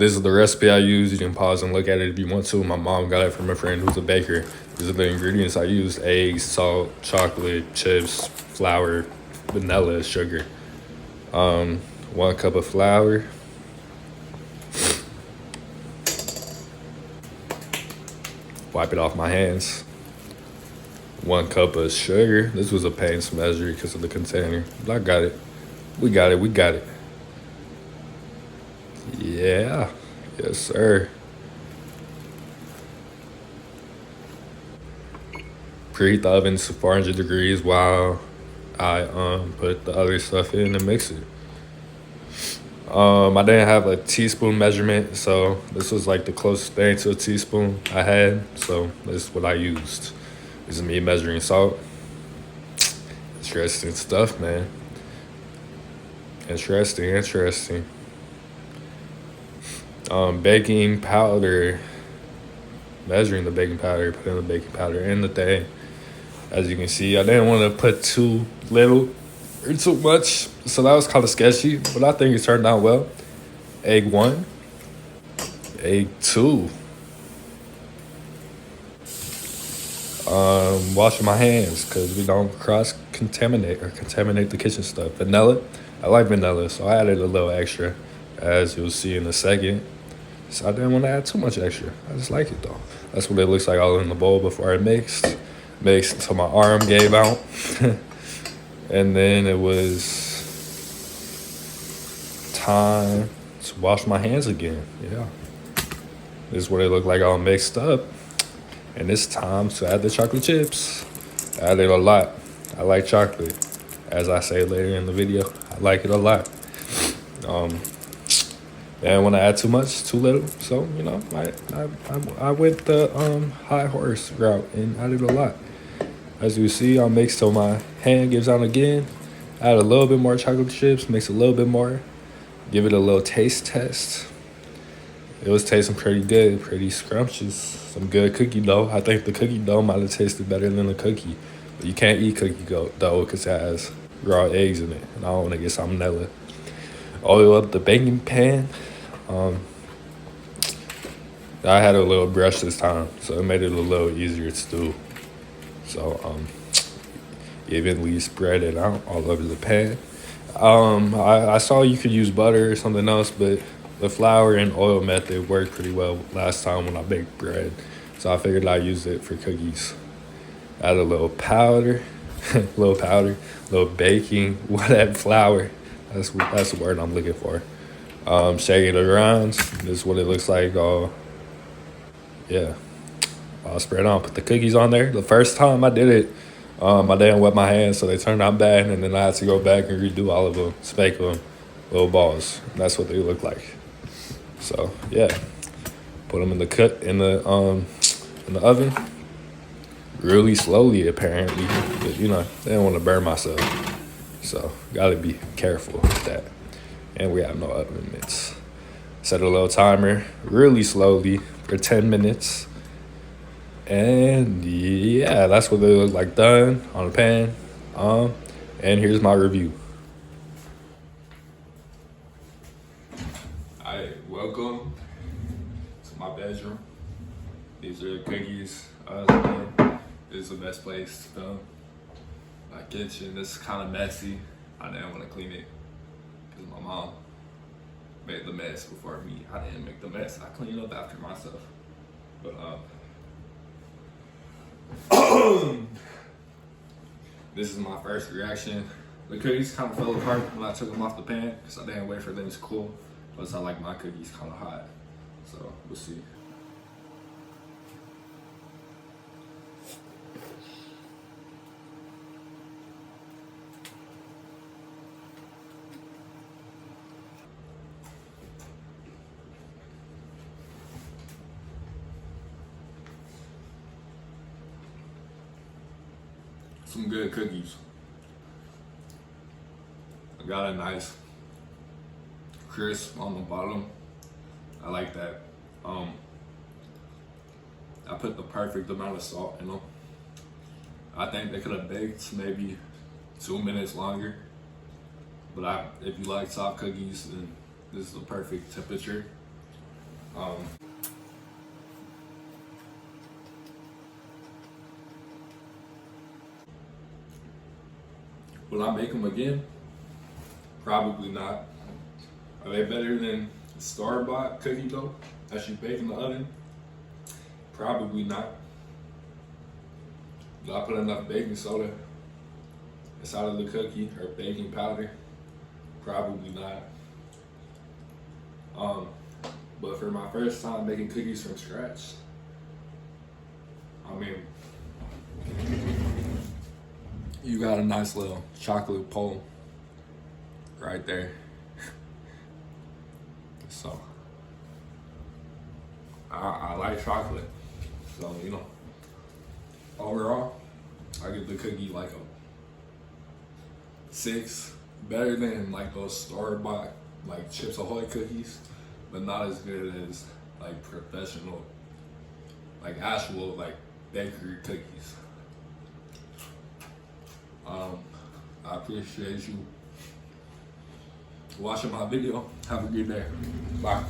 This is the recipe I use. You can pause and look at it if you want to. My mom got it from a friend who's a baker. These are the ingredients I use: eggs, salt, chocolate, chips, flour, vanilla, sugar. 1 cup of flour. Wipe it off my hands. 1 cup of sugar. This was a pain to measure because of the container. But I got it. We got it. We got it. Yeah. Yes, sir. Preheat the oven to 400 degrees while I put the other stuff in and mix it. I didn't have a teaspoon measurement, so this was like the closest thing to a teaspoon I had. So this is what I used. This is me measuring salt. Interesting stuff, man. Interesting. Baking powder. Measuring the baking powder, putting the baking powder in the thing. As you can see, I didn't want to put too little or too much, so that was kind of sketchy, but I think it turned out well. Egg 1, egg 2. Washing my hands because we don't cross-contaminate or contaminate the kitchen stuff. Vanilla, I like vanilla, so I added a little extra, as you'll see in a second. So I didn't want to add too much extra. I just like it though. That's what it looks like all in the bowl before I mixed. Mixed until my arm gave out. And then it was time to wash my hands again. Yeah. This is what it looked like all mixed up. And it's time to add the chocolate chips. I added a lot. I like chocolate. As I say later in the video, I like it a lot. And when I add too much, too little, so I went the high horse route and added a lot. As you see, I'll mix till my hand gives out again. Add a little bit more chocolate chips, mix a little bit more. Give it a little taste test. It was tasting pretty good, pretty scrumptious. Some good cookie dough. I think the cookie dough might have tasted better than the cookie. But you can't eat cookie dough because it has raw eggs in it. And I don't want to get salmonella. Oil up the baking pan. I had a little brush this time, so it made it a little easier to do. So evenly spread it out all over the pan. I saw you could use butter or something else, but the flour and oil method worked pretty well last time when I baked bread. So I figured I'd use it for cookies. Add a little powder, little baking, whatever, flour. That's the word I'm looking for. Shake it around. This is what it looks like. Yeah. I'll spread on, put the cookies on there. The first time I did it, I didn't wet my hands, so they turned out bad, and then I had to go back and redo all of them, bake them, little balls. And that's what they look like. So yeah, put them in the oven, really slowly apparently, but they didn't want to burn myself, so gotta be careful with that. And we have no oven mitts. Set a little timer, really slowly for 10 minutes. And yeah, that's what they look like done on the pan. And here's my review. Alright, welcome to my bedroom. These are the cookies. This is the best place to film. My kitchen, this is kind of messy. I didn't want to clean it because my mom made the mess before me. I didn't make the mess. I cleaned up after myself. But this is my first reaction. The cookies kind of fell apart when I took them off the pan because I didn't wait for them to cool. Plus, I like my cookies kind of hot. So, we'll see. Some good cookies. I got a nice crisp on the bottom. I like that. I put the perfect amount of salt in them. I think they could have baked maybe 2 minutes longer. But if you like soft cookies, then this is the perfect temperature. Um, will I make them again? Probably not. Are they better than store-bought cookie dough that you bake in the oven? Probably not. Do I put enough baking soda inside of the cookie or baking powder? Probably not. But for my first time making cookies from scratch, I mean, you got a nice little chocolate pole right there. So, I like chocolate. So, overall, I give the cookie like a 6. Better than like those store-bought like Chips Ahoy cookies, but not as good as like professional, like actual like bakery cookies. I appreciate you watching my video. Have a good day. Bye.